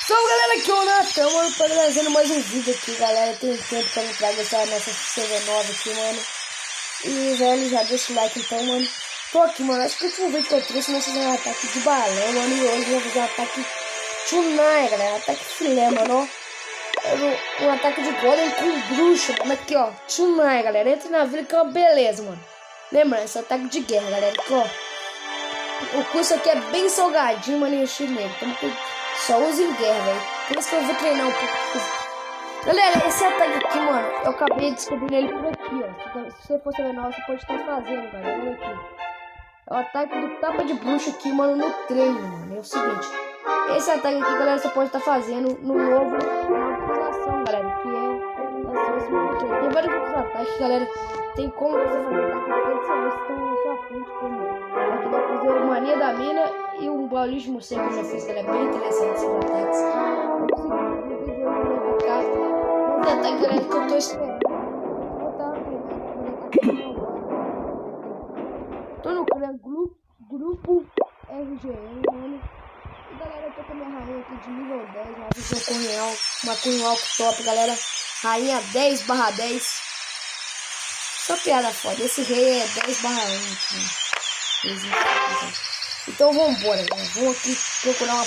Salve galera, aqui é o Nathan, mano, tô trazendo mais um vídeo aqui, galera. Tem tempo que eu não trago essa nessa CV9 aqui, mano. E, velho, já deixa o like então, mano. Tô aqui, mano, acho que o último vídeo que eu trouxe nós fizemos um ataque de balão, mano. E hoje eu vou fazer um ataque Tunai, galera, ataque filé, mano, ó. Um ataque de golem com bruxa, mano, aqui, ó. Tunai, galera, entra na vila que é uma beleza, mano. Lembrando, esse é um ataque de guerra, galera, aqui, ó. O curso aqui é bem salgadinho, mano, e o chinês. Então, só usa em guerra, velho. Por isso que eu vou treinar um pouco. Galera, esse ataque aqui, mano, eu acabei descobrindo ele por aqui, ó. Se você for saber não, você pode estar fazendo, galera. Olha aqui. É o ataque do tapa de bruxa aqui, mano, no treino, mano. É o seguinte. Esse ataque aqui, galera, você pode estar fazendo no novo, na atualização, galera. Que é tem vários outros ataques, galera. Tem como você fazer ataque de você estão na sua frente, como aqui dá pra fazer o mania da mina e um balismo morcego que eu já fiz, galera. É bem interessante esses ataques. No vídeo eu vou atacar os ataques, galera, que eu tô esperando. Tô no grupo RGM, mano. E galera, eu tô com a minha rainha aqui de nível 10, uma visão uma cunhal top, galera. Rainha 10/10. Só piada foda, esse rei é 10/1. Então vambora, galera. Vamos aqui procurar um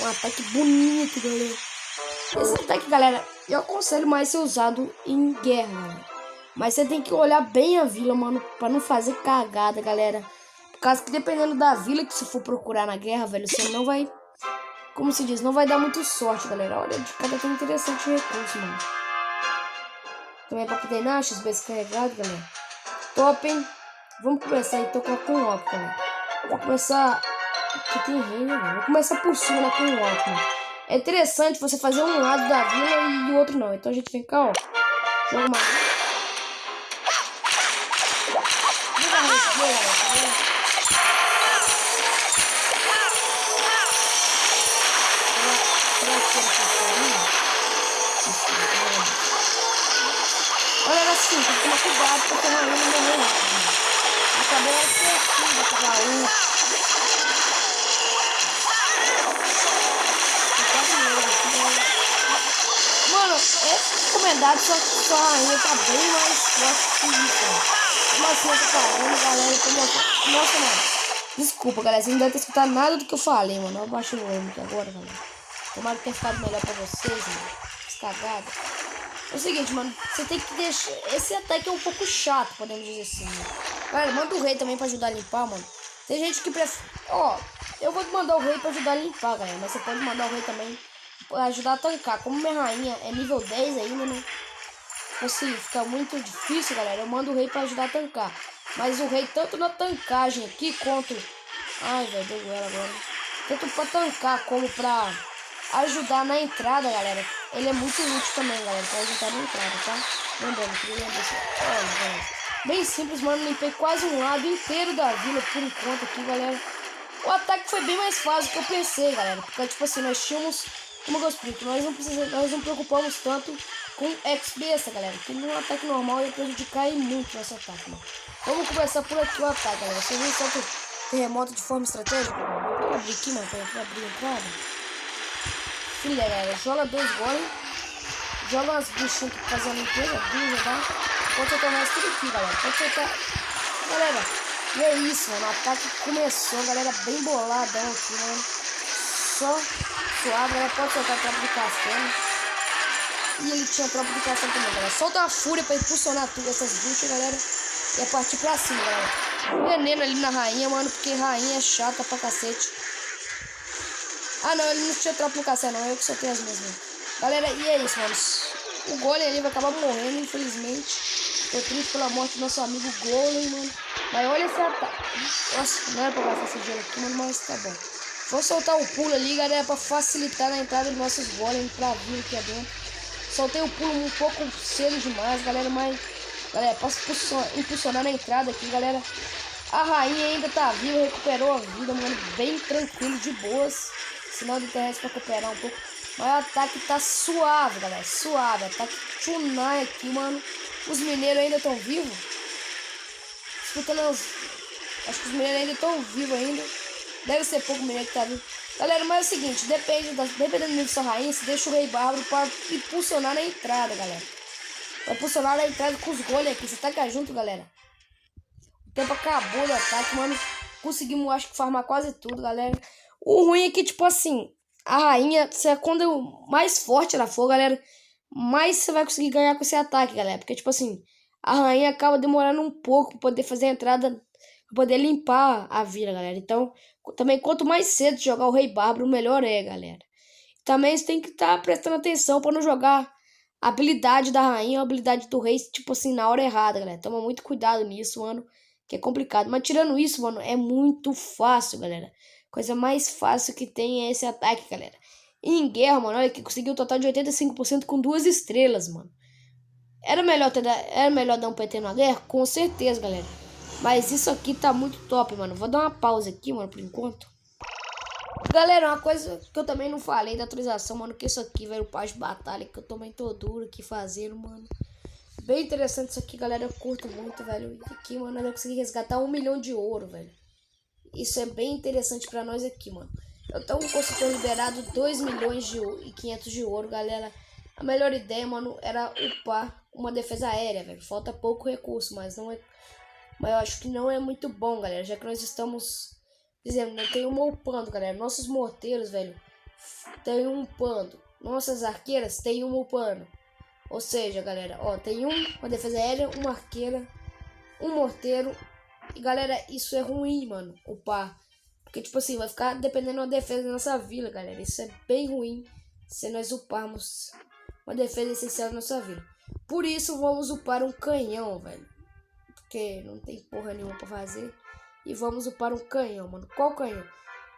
ataque bonito, galera. Esse ataque, galera, eu aconselho mais ser usado em guerra, galera. Mas você tem que olhar bem a vila, mano, pra não fazer cagada, galera. Por causa que dependendo da vila que você for procurar na guerra, velho, você não vai, como se diz, não vai dar muito sorte, galera. Olha, de cada tão interessante o recurso, mano. Também pra treinar, XB descarregado, galera. Top, hein? Vamos começar então com o óculos, galera. Vou começar... Aqui tem rei, né, galera? Vou começar por cima, né, com o óculos. É interessante você fazer um lado da vila e o outro não. Então a gente vem cá, ó. Joga uma... Olha assim, tem que tomar cuidado porque a rainha não morreu rápido. Acabei acertando essa gaúcha. Mano, é recomendado, só que sua rainha tá bem mais forte que isso, ó. Como assim eu tô falando, galera? Nossa, mano. Desculpa, galera, você não deve ter escutado nada do que eu falei, mano. Eu baixo o volume aqui agora, galera. Tomara que tenha ficado melhor pra vocês, mano. Cagada. É o seguinte, mano, você tem que deixar... Esse ataque é um pouco chato, podemos dizer assim, mano. Galera, manda o rei também pra ajudar a limpar, mano. Tem gente que prefere... Ó, eu vou mandar o rei pra ajudar a limpar, galera. Mas você pode mandar o rei também pra ajudar a tancar. Como minha rainha é nível 10 ainda, né? Assim, fica muito difícil, galera. Eu mando o rei pra ajudar a tancar. Mas o rei, tanto na tancagem aqui, quanto... Ai, velho, deu ela agora. Tanto pra tancar, como pra ajudar na entrada, galera. Ele é muito útil também, galera, pra ajudar na entrada, tá? Lembrando, que lembra assim. Olha, galera. Bem simples, mano. Limpei quase um lado inteiro da vila por enquanto aqui, galera. O ataque foi bem mais fácil do que eu pensei, galera. Porque, tipo assim, nós tínhamos... Como eu explico, nós não preocupamos tanto com X-Besta, galera. Que num ataque normal ia prejudicar muito nosso ataque, mano. Vamos começar por aqui o ataque, galera. Você viu só que terremoto de forma estratégica, galera? Vou abrir aqui, mano, pra abrir a entrada. Filha, galera, joga 2 golems. Joga umas bichinhas que fazem a limpeza. Pode soltar mais tudo aqui, galera. Pode soltar. Galera, e é isso, mano. O ataque começou, galera, bem boladão aqui, mano. Só suave, galera. Pode soltar a tropa de castelo. E ele tinha tropa de castelo também, galera. Solta uma fúria pra impulsionar tudo essas bichas, galera. E é partir pra cima, galera. Veneno ali na rainha, mano. Porque rainha é chata pra cacete. Ah, não, ele não tinha tropa no castelo, não. Eu que soltei as minhas, mano. Galera, e é isso, mano. O Golem ali vai acabar morrendo, infelizmente. Tô triste pela morte do nosso amigo Golem, mano. Mas olha esse ataque. Nossa, não era pra gastar esse gelo aqui, mano, mas tá bom. Vou soltar o pulo ali, galera, pra facilitar a entrada dos nossos Golem pra vir aqui adentro. Soltei o pulo um pouco cedo demais, galera, mas... Galera, posso impulsionar na entrada aqui, galera. A rainha ainda tá viva, recuperou a vida, mano. Bem tranquilo, de boas. Sinal de terrestre pra recuperar um pouco. Mas o ataque tá suave, galera. Suave. Ataque Tunai aqui, mano. Os mineiros ainda estão vivos. Escutando os... Acho que os mineiros ainda estão vivos ainda. Deve ser pouco mineiro que tá vivo. Galera, mas é o seguinte, dependendo do nível sua rainha, você deixa o Rei Bárbaro pra impulsionar na entrada, galera. Vai impulsionar na entrada com os goles aqui. Você taca junto, galera. O tempo acabou do ataque, mano. Conseguimos, acho que, farmar quase tudo, galera. O ruim é que, tipo assim, a rainha, quando mais forte ela for, galera, mais você vai conseguir ganhar com esse ataque, galera. Porque, tipo assim, a rainha acaba demorando um pouco pra poder fazer a entrada, pra poder limpar a vila, galera. Então, também, quanto mais cedo jogar o Rei Bárbaro, melhor é, galera. Também você tem que estar prestando atenção pra não jogar a habilidade da rainha ou a habilidade do rei, tipo assim, na hora errada, galera. Toma muito cuidado nisso, mano, que é complicado. Mas tirando isso, mano, é muito fácil, galera. Coisa mais fácil que tem é esse ataque, galera. E em guerra, mano, olha que conseguiu um total de 85% com 2 estrelas, mano. Era melhor dar um PT na guerra? Com certeza, galera. Mas isso aqui tá muito top, mano. Vou dar uma pausa aqui, mano, por enquanto. Galera, uma coisa que eu também não falei da atualização, mano, que isso aqui, velho, o passe de batalha, que eu também tô duro aqui fazendo, mano. Bem interessante isso aqui, galera, eu curto muito, velho. E aqui, mano, eu consegui resgatar 1 milhão de ouro, velho. Isso é bem interessante pra nós aqui, mano. Eu tô conseguindo liberado 2 milhões e 500 de ouro, galera. A melhor ideia, mano, era upar uma defesa aérea, velho. Falta pouco recurso, mas não é... Mas eu acho que não é muito bom, galera, já que nós estamos... Dizendo, né? Tem um upando, galera. Nossos morteiros, velho, tem um upando. Nossas arqueiras tem um upando. Ou seja, galera, ó, tem uma defesa aérea, uma arqueira, um morteiro. E, galera, isso é ruim, mano, upar. Porque, tipo assim, vai ficar dependendo da defesa da nossa vila, galera. Isso é bem ruim se nós uparmos uma defesa essencial da nossa vila. Por isso, vamos upar um canhão, velho. Porque não tem porra nenhuma pra fazer. E vamos upar um canhão, mano. Qual canhão?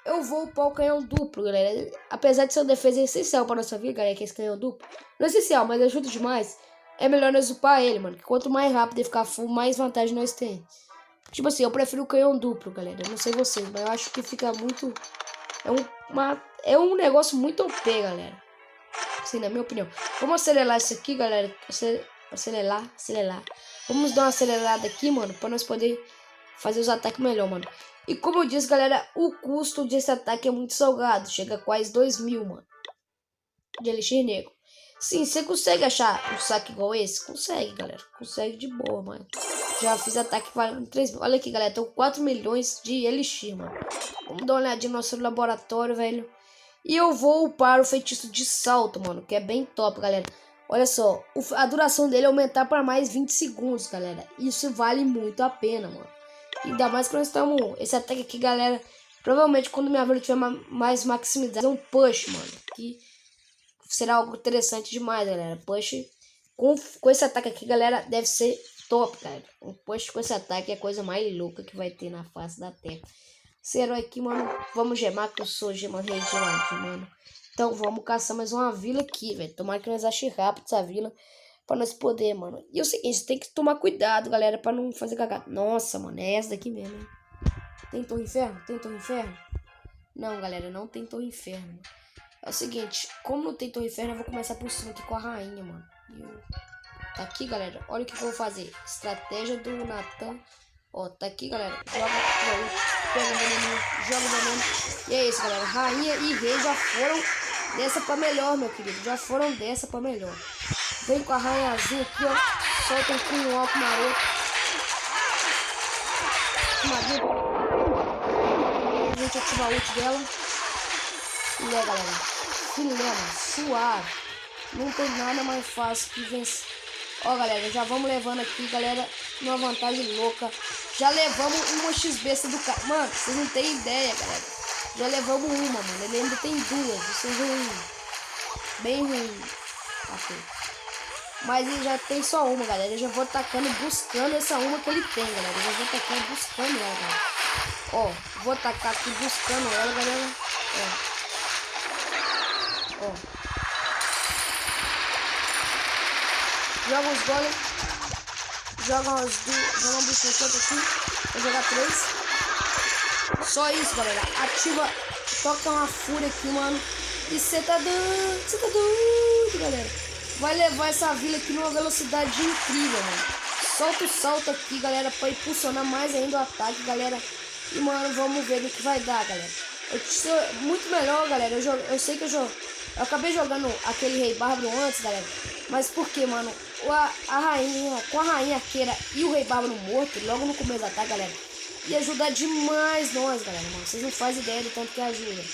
Eu vou upar o canhão duplo, galera. Apesar de ser uma defesa essencial para nossa vida, galera, que esse canhão duplo. Não é essencial, mas ajuda demais. É melhor nós upar ele, mano. Que quanto mais rápido ele ficar full, mais vantagem nós temos. Tipo assim, eu prefiro o canhão duplo, galera. Eu não sei vocês, mas eu acho que fica muito... É um negócio muito OP, galera. Assim, na minha opinião. Vamos acelerar isso aqui, galera. Acelerar. Vamos dar uma acelerada aqui, mano, para nós poder... fazer os ataques melhor, mano. E como eu disse, galera, o custo desse ataque é muito salgado. Chega a quase 2.000, mano. De elixir negro. Sim, você consegue achar um saque igual esse? Consegue, galera. Consegue de boa, mano. Já fiz ataque valendo 3.000. Olha aqui, galera. Tô com 4 milhões de elixir, mano. Vamos dar uma olhadinha no nosso laboratório, velho. E eu vou upar o feitiço de salto, mano. Que é bem top, galera. Olha só. A duração dele é aumentar para mais 20 segundos, galera. Isso vale muito a pena, mano. Ainda mais que nós estamos... Esse ataque aqui, galera... Provavelmente quando minha vida tiver mais maximizada... É um push, mano. Que será algo interessante demais, galera. Push... Com esse ataque aqui, galera... Deve ser top, cara. Um push com esse ataque é a coisa mais louca que vai ter na face da terra. Esse herói aqui, mano... Vamos gemar, que eu sou rei geladinho, mano. Então vamos caçar mais uma vila aqui, velho. Tomara que nós achem rápido essa vila... Pra nós poder, mano. E é o seguinte, tem que tomar cuidado, galera, pra não fazer cagada. Nossa, mano, é essa daqui mesmo, hein? Tem torre inferno? Tem torre inferno? Não, galera, não tem torre inferno. É o seguinte, como não tem torre inferno, eu vou começar por cima aqui com a rainha, mano. Tá aqui, galera, olha o que eu vou fazer. Estratégia do Natan. Ó, tá aqui, galera. Pega o veneno, joga o veneno. E é isso, galera. Rainha e rei já foram dessa pra melhor, meu querido. Já foram dessa pra melhor. Vem com a rainhazinha aqui, ó. Solta um cunho alto maroto. A gente ativa a ult dela. Filé, galera. Filé, mano. Suave. Não tem nada mais fácil que vencer. Ó, galera. Já vamos levando aqui, galera. Uma vantagem louca. Já levamos uma XB do cara. Mano, vocês não tem ideia, galera. Já levamos uma, mano. Ele ainda tem duas. Isso é ruim. Bem ruim. Ok. Mas ele já tem só uma, galera. Eu já vou atacando, buscando essa uma que ele tem, galera. Eu já vou atacando, buscando ela, galera. Ó, vou atacar aqui, buscando ela, galera. Ó. Joga os golems. Joga uma bicha aqui. Vou jogar 3. Só isso, galera. Ativa. Toca uma fúria aqui, mano. E você tá doido, galera. Vai levar essa vila aqui numa velocidade incrível, mano. Solta o salto aqui, galera, pra impulsionar mais ainda o ataque, galera. E, mano, vamos ver o que vai dar, galera. Muito melhor, galera. Eu sei que eu acabei jogando aquele Rei Bárbaro antes, galera. Mas por que, mano? A rainha, com a rainha arqueira e o Rei Bárbaro morto, logo no começo da ataque, galera, ia ajudar demais nós, galera, mano. Vocês não fazem ideia do tanto que ajuda.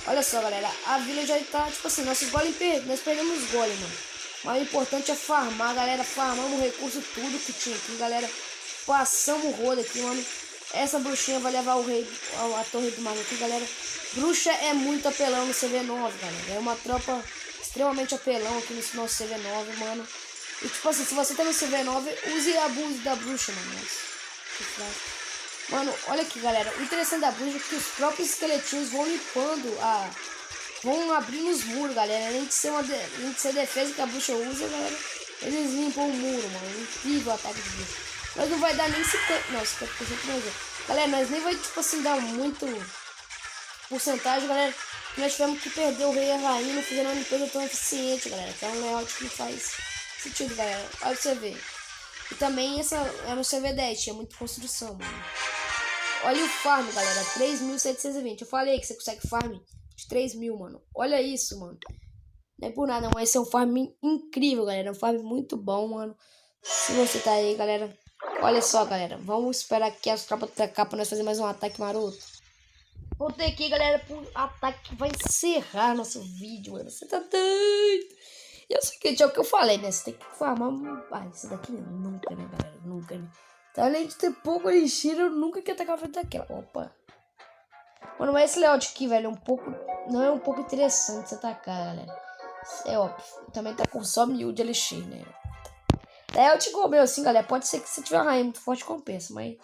Olha só, galera. A vila já tá, tipo assim, nós perdemos os golem, mano. Mas o importante é farmar, galera. Farmamos o recurso tudo que tinha aqui, galera. Passamos o rodo aqui, mano. Essa bruxinha vai levar a torre do mago aqui, galera. Bruxa é muito apelão no CV9, galera. É uma tropa extremamente apelão aqui no nosso CV9, mano. E tipo assim, se você tá no CV9, use e abuse da bruxa, mano. Mano, olha aqui, galera. O interessante da bruxa é que os próprios esqueletinhos vão limpando vão abrindo os muros, galera. Além de ser defesa que a bruxa usa, galera, eles limpam o muro, mano. Incrível o ataque de bruxa. Mas não vai dar nem 50%. Não, 50% não vai. Galera, nós nem vai, tipo assim, dar muito porcentagem, galera. Nós tivemos que perder o rei e a rainha, não fizeram uma limpeza tão eficiente, galera. Que é um layout que faz sentido, galera. Olha pra você ver. E também essa é no CV10, tinha muita construção, mano. Olha o farm, galera. 3.720. Eu falei que você consegue farm de 3.000, mano. Olha isso, mano. Não é por nada, mas esse é um farm incrível, galera. É um farm muito bom, mano. Se você tá aí, galera. Olha só, galera. Vamos esperar que as tropas atacar pra nós fazer mais um ataque maroto. Voltei aqui, galera, pro ataque que vai encerrar nosso vídeo, mano. Você tá doido? E é o seguinte, é o que eu falei, né? Você tem que farmar... Ah, isso daqui nunca, né, galera? Nunca, né? Então, além de ter pouco elixir, eu nunca quero atacar a frente daquela. Opa. Mano, mas esse layout aqui, velho, não é um pouco interessante você atacar, galera. É óbvio. Também tá com só 1000 de elixir, né? Layout igual meu, assim, galera. Pode ser que se tiver uma rainha muito forte, compensa. Mas,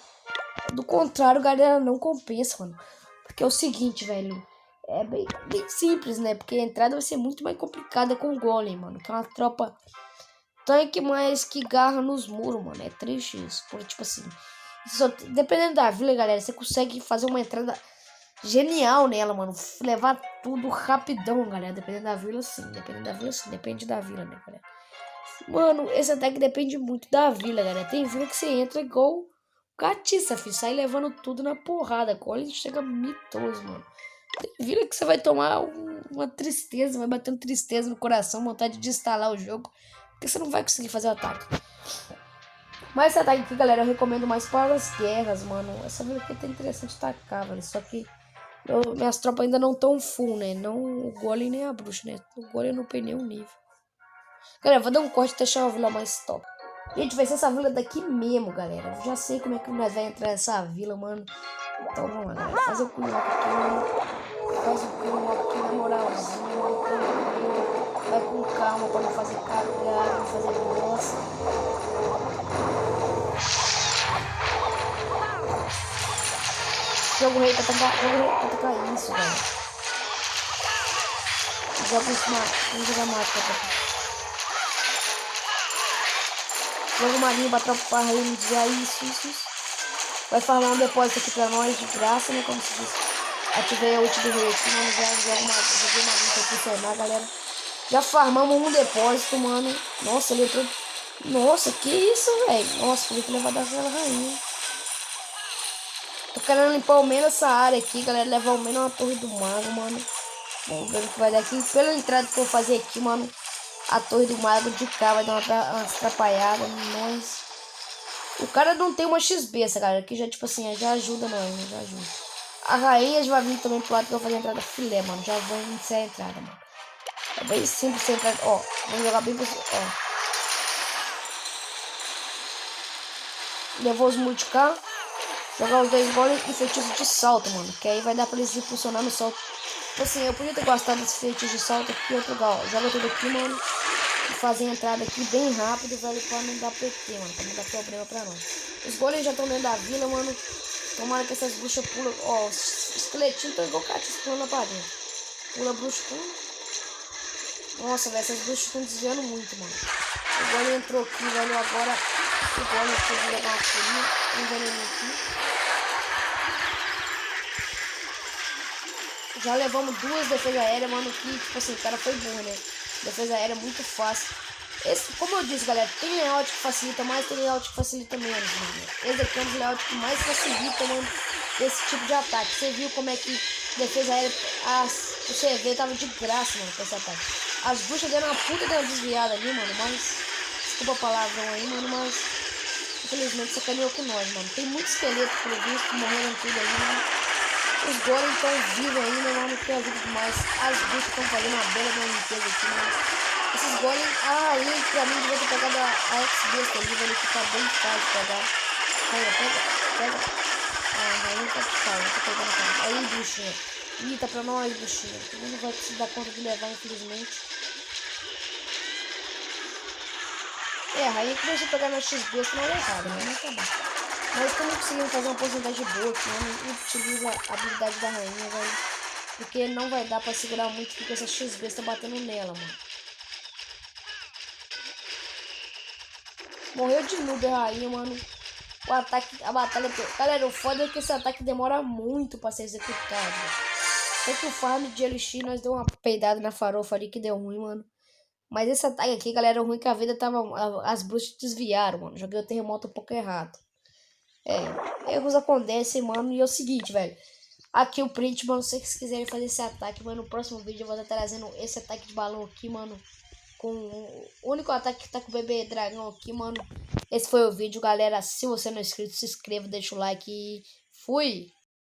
do contrário, galera, não compensa, mano. Porque é o seguinte, velho. É bem simples, né? Porque a entrada vai ser muito mais complicada com o Golem, mano. Que é uma tropa tanque mais que garra nos muros, mano. É triste isso. Porque, tipo assim, dependendo da vila, galera, você consegue fazer uma entrada genial nela, mano. Levar tudo rapidão, galera. Dependendo da vila, sim. Depende da vila, né, galera? Mano, esse ataque depende muito da vila, galera. Tem vila que você entra igual catiça, filho. Sai levando tudo na porrada. Quando ele chega mitoso, mano. Tem vila que você vai tomar uma tristeza, vai batendo tristeza no coração, vontade de instalar o jogo. Porque você não vai conseguir fazer o ataque. Mas esse ataque aqui, galera, eu recomendo mais para as guerras, mano. Essa vila aqui tá interessante atacar, velho. Só que minhas tropas ainda não estão full, né? Não o golem nem a bruxa, né? O golem eu não peguei nenhum nível. Galera, vou dar um corte e deixar uma vila mais top. Gente, vai ser essa vila daqui mesmo, galera. Eu já sei como é que nós vamos entrar nessa vila, mano. Então vamos lá, galera. Faz o cunhoque aqui, mano. Faz o cunhoque aqui na moralzinha, mano. Vai com calma pra não fazer cagada, não fazer bosta. Joga o rei pra atacar isso, velho. Joga isso, vamos jogar mágica pra joga uma linha pra tropa reiniciar isso. Vai farmar um depósito aqui pra nós de graça, né? Como se diz. Ativei a ult do rei aqui, mano. Joguei uma linha pra funcionar, galera. Já farmamos um depósito, mano. Nossa, ele entrou. Nossa, que isso, velho. Nossa, podia ter levado aquela rainha. Tô querendo limpar ao menos essa área aqui, galera. Levar ao menos uma torre do mago, mano. Vamos ver o que vai dar aqui. Pela entrada que eu vou fazer aqui, mano. A torre do mago de cá vai dar uma atrapalhada. Nós. O cara não tem uma XB, essa galera. Que já, tipo assim, já ajuda nós, né? Já ajuda. A rainha já vai vir também pro lado que eu vou fazer a entrada filé, mano. Já vou iniciar a entrada, mano. É bem simples essa entrada. Ó, vamos jogar bem por cima. Ó. Levou os muros de cá. Jogar os 2 golems e feitiço de salto, mano. Que aí vai dar pra eles impulsionar no salto. Tipo assim, eu podia ter gostado desse feitiço de salto aqui, outro lugar, ó. Joga tudo aqui, mano. E fazer a entrada aqui bem rápido, velho, pra não dar PT, mano. Pra não dar problema pra nós. Os golems já estão dentro da vila, mano. Tomara que essas bruxas pulam. Ó, os esqueletinhos estão igual caras pulando pra dentro. Pula bruxa, pula. Nossa, velho, essas bruxas estão desviando muito, mano. O golem entrou aqui, velho, agora. O golem foi levar uma folhinha. Um veneno aqui. Já levamos 2 defesas aéreas, mano, que, tipo assim, o cara foi bom, né? Defesa aérea muito fácil. Esse, como eu disse, galera, tem layout que facilita mais, tem layout que facilita menos, mano. Esse aqui é um dos layout que mais facilita, mano, esse tipo de ataque. Você viu como é que defesa aérea, o CV tava de graça, mano, pra esse ataque. As bruxas deram uma puta de uma desviada ali, mano, mas... Desculpa a palavrão aí, mano, mas... Infelizmente sacaneou com nós, mano. Tem muito esqueleto, pelo visto, morrendo tudo aí, mano. Os golems estão vivos ainda, mano, que ajuda demais. As bruxas estão fazendo uma bela de uma limpeza aqui, mano. Esses golems... Ah, ali, pra mim, devia ter pegado a X-Besta ali, que tá bem fácil de pegar. Pega. Ah, aí tá calma, tá pegando calma. Aí, bruxinha. Ih, tá pra nós, bruxinha. Todo mundo vai se dar conta de levar, infelizmente. É, a rainha começou a pegar na XB, senão é errado, né? Mas tá bom. Mas estamos conseguindo fazer uma porcentagem boa aqui, né? Utiliza a habilidade da rainha, velho. Porque não vai dar pra segurar muito, porque essa XB está batendo nela, mano. Morreu de noob a rainha, mano. O ataque, a batalha... Galera, o foda é que esse ataque demora muito pra ser executado. Sei que o farm de Elixir nós deu uma peidada na farofa ali que deu ruim, mano. Mas esse ataque aqui, galera, ruim que a vida tava... As bruxas desviaram, mano. Joguei o terremoto um pouco errado. Erros acontecem, mano. E é o seguinte, velho. Aqui o print, mano. Se vocês quiserem fazer esse ataque, mano, no próximo vídeo eu vou estar trazendo esse ataque de balão aqui, mano. Com o único ataque que tá com o bebê dragão aqui, mano. Esse foi o vídeo, galera. Se você não é inscrito, se inscreva, deixa o like e fui!